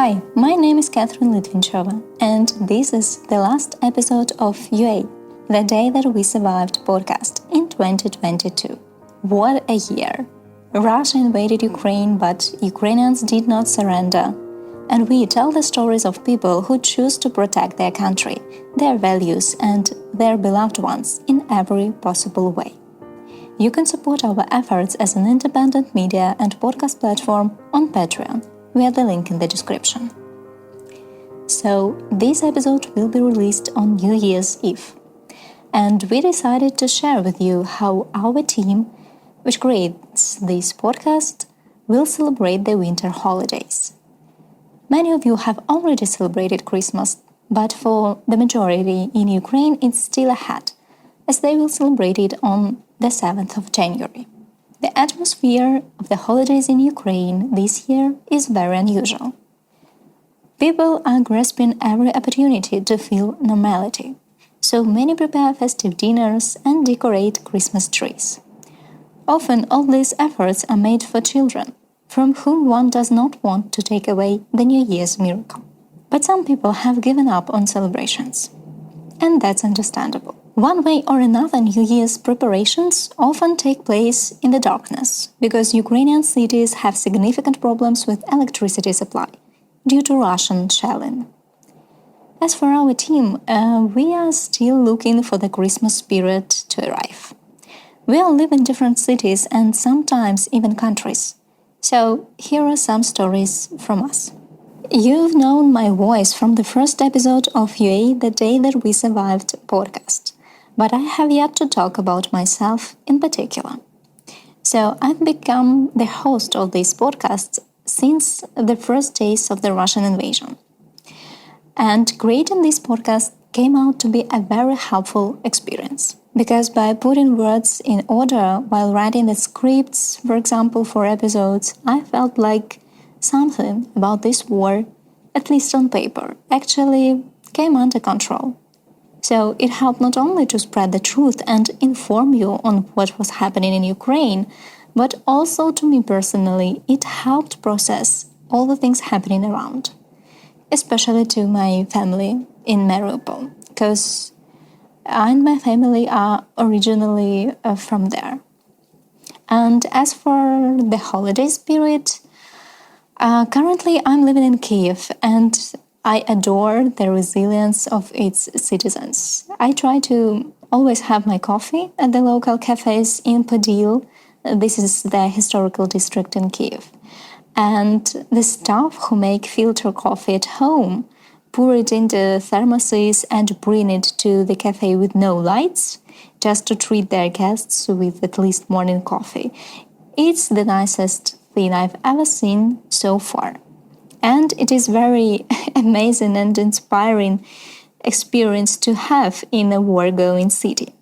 Hi, my name is Kateryna, and this is the last episode of UA, The Day That We Survived podcast in 2022. What a year! Russia invaded Ukraine, but Ukrainians did not surrender. And we tell the stories of people who choose to protect their country, their values, and their beloved ones in every possible way. You can support our efforts as an independent media and podcast platform on Patreon via the link in the description. So, this episode will be released on New Year's Eve. And we decided to share with you how our team, which creates this podcast, will celebrate the winter holidays. Many of you have already celebrated Christmas, but for the majority in Ukraine it's still ahead, as they will celebrate it on the 7th of January. The atmosphere of the holidays in Ukraine this year is very unusual. People are grasping every opportunity to feel normality, so many prepare festive dinners and decorate Christmas trees. Often all these efforts are made for children, from whom one does not want to take away the New Year's miracle. But some people have given up on celebrations. And that's understandable. One way or another, New Year's preparations often take place in the darkness, because Ukrainian cities have significant problems with electricity supply due to Russian shelling. As for our team, we are still looking for the Christmas spirit to arrive. We all live in different cities and sometimes even countries. So here are some stories from us. You've known my voice from the first episode of UA, The Day That We Survived podcast, but I have yet to talk about myself in particular. So I've become the host of this podcast since the first days of the Russian invasion. And creating this podcast came out to be a very helpful experience. Because by putting words in order while writing the scripts, for example, for episodes, I felt like something about this war, at least on paper, actually came under control. So it helped not only to spread the truth and inform you on what was happening in Ukraine, but also to me personally, it helped process all the things happening around, especially to my family in Mariupol, because I and my family are originally from there. And as for the holiday spirit, currently I'm living in Kiev and I adore the resilience of its citizens. I try to always have my coffee at the local cafes in Podil. This is the historical district in Kiev. And the staff who make filter coffee at home pour it into thermoses and bring it to the cafe with no lights, just to treat their guests with at least morning coffee. It's the nicest thing I've ever seen so far. And it is very amazing and inspiring experience to have in a war-going city.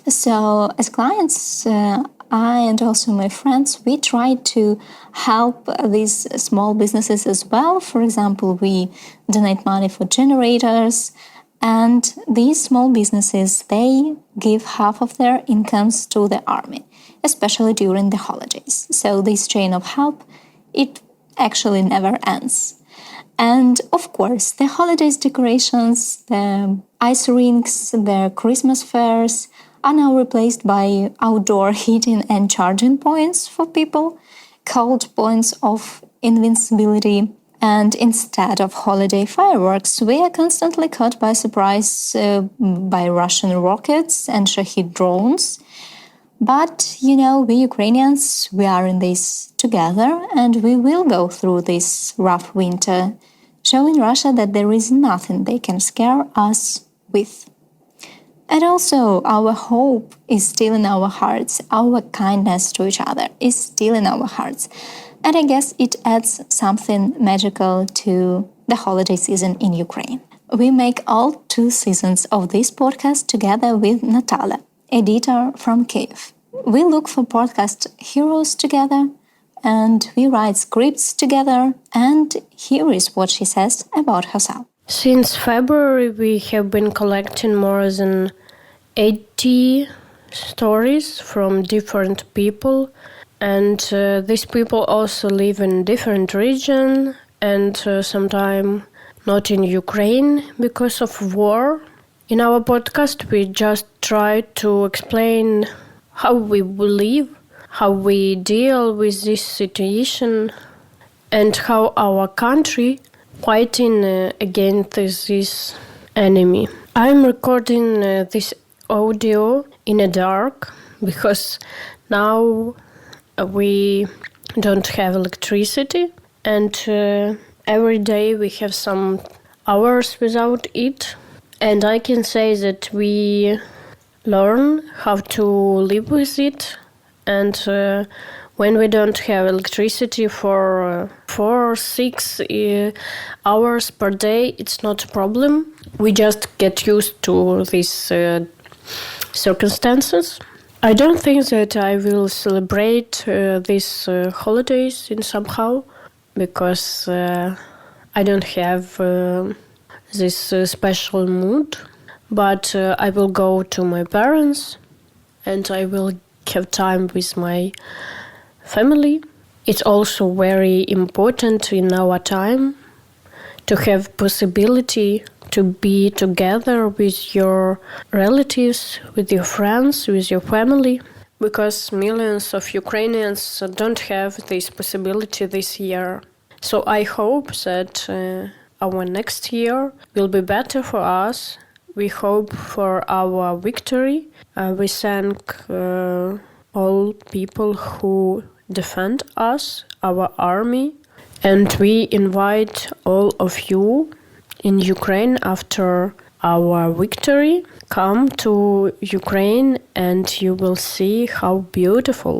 So as clients, I and also my friends, we try to help these small businesses as well. For example, we donate money for generators, and these small businesses, they give half of their incomes to the army, especially during the holidays. So this chain of help, it actually never ends. And of course, the holidays decorations, the ice rinks, the Christmas fairs are now replaced by outdoor heating and charging points for people, called points of invincibility. And instead of holiday fireworks, we are constantly caught by surprise by Russian rockets and Shahid drones. But, we Ukrainians, we are in this together, and we will go through this rough winter, showing Russia that there is nothing they can scare us with. And also, our hope is still in our hearts, our kindness to each other is still in our hearts. And I guess it adds something magical to the holiday season in Ukraine. We make all 2 seasons of this podcast together with Natalia, editor from Kiev. We look for podcast heroes together, and we write scripts together, and here is what she says about herself. Since February, we have been collecting more than 80 stories from different people, and these people also live in different regions and sometimes not in Ukraine because of war. In our podcast, we just try to explain how we live, how we deal with this situation, and how our country fighting against this enemy. I'm recording this audio in the dark because now we don't have electricity, and every day we have some hours without it. And I can say that we learn how to live with it, and when we don't have electricity for 4-6 hours per day, it's not a problem. We just get used to these circumstances. I don't think that I will celebrate these holidays in somehow, because I don't have this special mood. But I will go to my parents, and I will have time with my family. It's also very important in our time to have possibility to be together with your relatives, with your friends, with your family, because millions of Ukrainians don't have this possibility this year. So I hope that our next year will be better for us. We hope for our victory. We thank all people who defend us, our army, and we invite all of you in Ukraine after our victory. Come to Ukraine and you will see how beautiful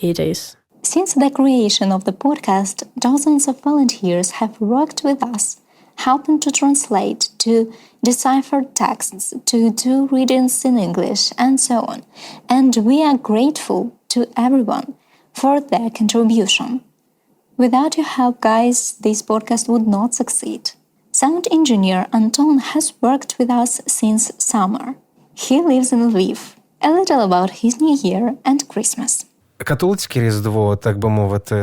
it is. Since the creation of the podcast, dozens of volunteers have worked with us, helping to translate, to decipher texts, to do readings in English, and so on. And we are grateful to everyone for their contribution. Without your help, guys, this podcast would not succeed. Sound engineer Anton has worked with us since summer. He lives in Lviv. A little about his New Year and Christmas. Католицьке Різдво, так би мовити,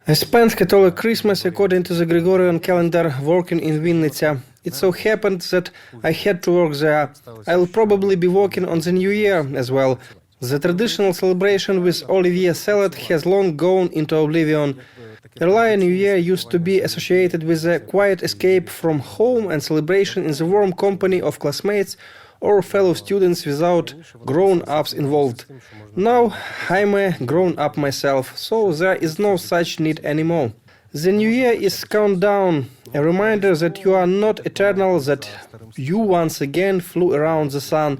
I spent Catholic Christmas according to the Gregorian calendar working in Vinnytsia. It so happened that I had to work there. I'll probably be working on the New Year as well. The traditional celebration with Olivier salad has long gone into oblivion. Earlier New Year used to be associated with a quiet escape from home and celebration in the warm company of classmates or fellow students without grown-ups involved. Now I'm a grown-up myself, so there is no such need anymore. The New Year is countdown, a reminder that you are not eternal, that you once again flew around the sun.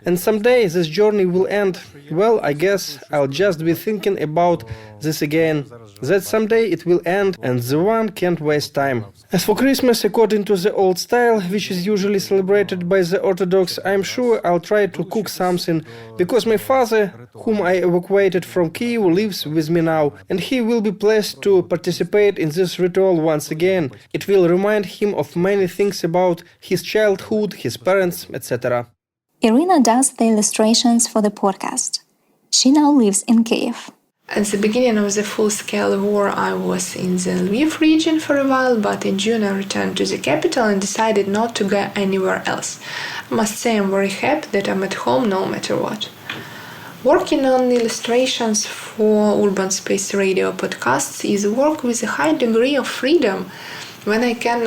And someday this journey will end. Well, I guess I'll just be thinking about this again, that someday it will end and the one can't waste time. As for Christmas, according to the old style, which is usually celebrated by the Orthodox, I'm sure I'll try to cook something, because my father, whom I evacuated from Kyiv, lives with me now, and he will be pleased to participate in this ritual once again. It will remind him of many things about his childhood, his parents, etc. Iryna does the illustrations for the podcast. She now lives in Kyiv. At the beginning of the full-scale war, I was in the Lviv region for a while, but in June I returned to the capital and decided not to go anywhere else. I must say I'm very happy that I'm at home no matter what. Working on illustrations for Urban Space Radio podcasts is work with a high degree of freedom, when I can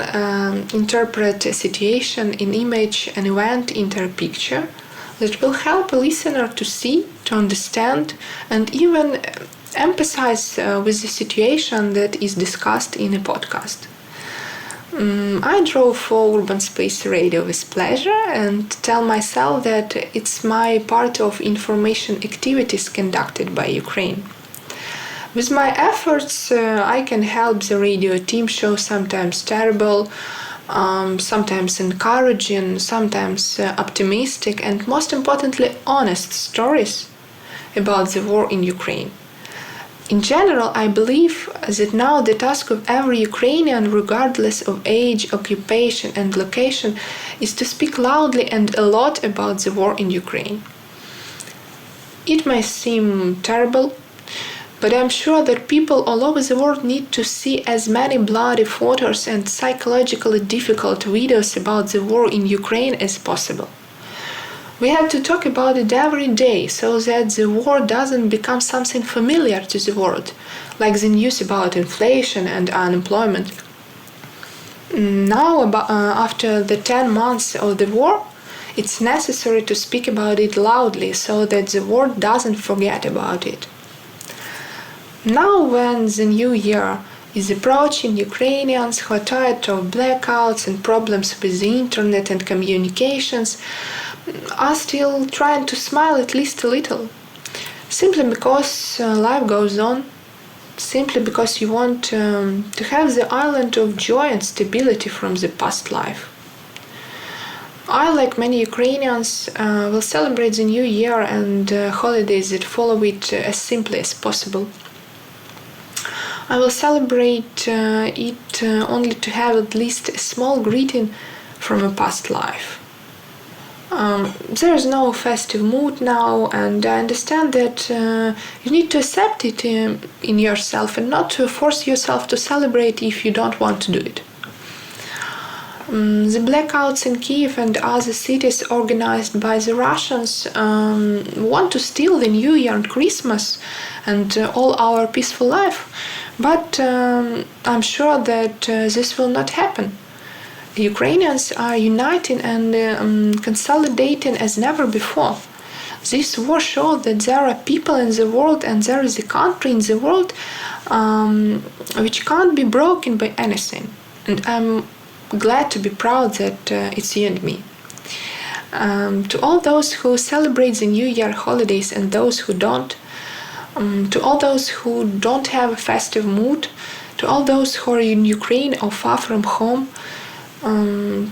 interpret a situation in image, an event into a picture that will help a listener to see, to understand, and even empathize with the situation that is discussed in a podcast. I drove for Urban Space Radio with pleasure and tell myself that it's my part of information activities conducted by Ukraine. With my efforts, I can help the radio team show sometimes terrible, sometimes encouraging, sometimes optimistic, and most importantly, honest stories about the war in Ukraine. In general, I believe that now the task of every Ukrainian, regardless of age, occupation, and location, is to speak loudly and a lot about the war in Ukraine. It may seem terrible, But I'm sure that people all over the world need to see as many bloody photos and psychologically difficult videos about the war in Ukraine as possible. We have to talk about it every day so that the war doesn't become something familiar to the world, like the news about inflation and unemployment. Now, after the 10 months of the war, it's necessary to speak about it loudly so that the world doesn't forget about it. Now, when the new year is approaching, Ukrainians who are tired of blackouts and problems with the internet and communications are still trying to smile at least a little, simply because life goes on, simply because you want to have the island of joy and stability from the past life. I, like many Ukrainians, will celebrate the new year and holidays that follow it as simply as possible. I will celebrate it only to have at least a small greeting from a past life. There is no festive mood now, and I understand that you need to accept it in yourself and not to force yourself to celebrate if you don't want to do it. The blackouts in Kiev and other cities organized by the Russians want to steal the New Year and Christmas and all our peaceful life, but I'm sure that this will not happen. The Ukrainians are uniting and consolidating as never before. This war showed that there are people in the world and there is a country in the world which can't be broken by anything. And I'm glad to be proud that it's you and me. To all those who celebrate the New Year holidays and those who don't, to all those who don't have a festive mood, to all those who are in Ukraine or far from home,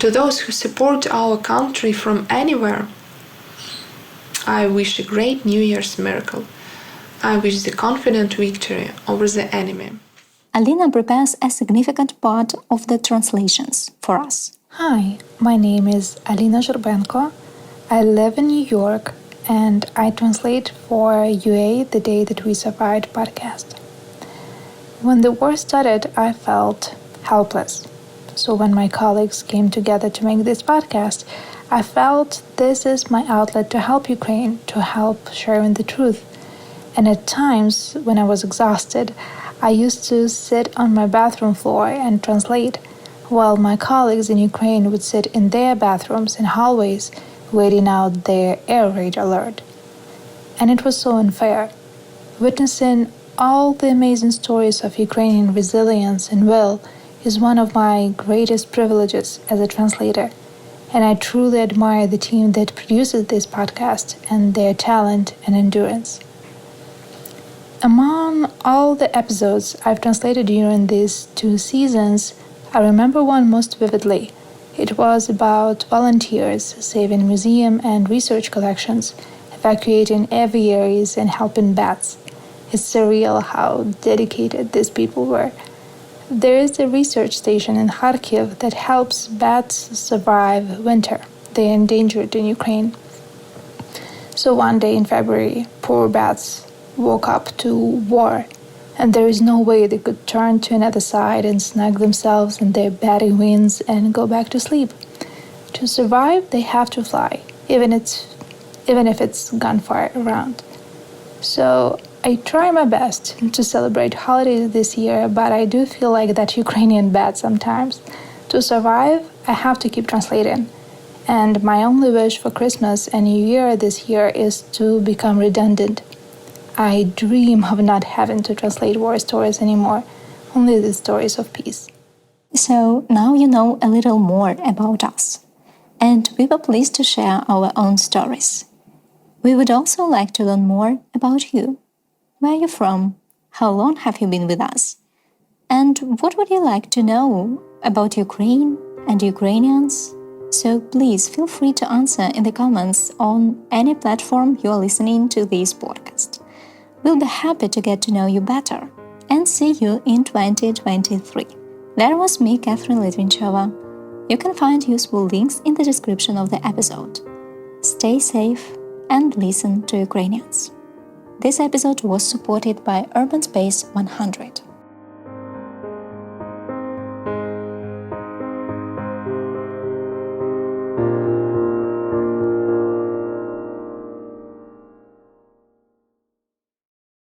to those who support our country from anywhere, I wish a great New Year's miracle. I wish the confident victory over the enemy. Alina prepares a significant part of the translations for us. Hi, my name is Alina Zhurbenko. I live in New York and I translate for UA The Day That We Survived podcast. When the war started, I felt helpless. So when my colleagues came together to make this podcast, I felt this is my outlet to help Ukraine, to help sharing the truth. And at times, when I was exhausted, I used to sit on my bathroom floor and translate, while my colleagues in Ukraine would sit in their bathrooms and hallways, waiting out their air raid alert. And it was so unfair. Witnessing all the amazing stories of Ukrainian resilience and will is one of my greatest privileges as a translator, and I truly admire the team that produces this podcast and their talent and endurance. Among all the episodes I've translated during these 2 seasons, I remember one most vividly. It was about volunteers saving museum and research collections, evacuating aviaries and helping bats. It's surreal how dedicated these people were. There is a research station in Kharkiv that helps bats survive winter. They are endangered in Ukraine. So one day in February, poor bats woke up to war, and there is no way they could turn to another side and snug themselves in their batty wings and go back to sleep. To survive, they have to fly, even if it's gunfire around. So I try my best to celebrate holidays this year, but I do feel like that Ukrainian bad sometimes. To survive, I have to keep translating. And my only wish for Christmas and New Year this year is to become redundant. I dream of not having to translate war stories anymore, only the stories of peace. So now you know a little more about us, and we were pleased to share our own stories. We would also like to learn more about you. Where are you from? How long have you been with us? And what would you like to know about Ukraine and Ukrainians? So please feel free to answer in the comments on any platform you are listening to this podcast. We'll be happy to get to know you better and see you in 2023. That was me, Kateryna. You can find useful links in the description of the episode. Stay safe and listen to Ukrainians. This episode was supported by Urban Space 100.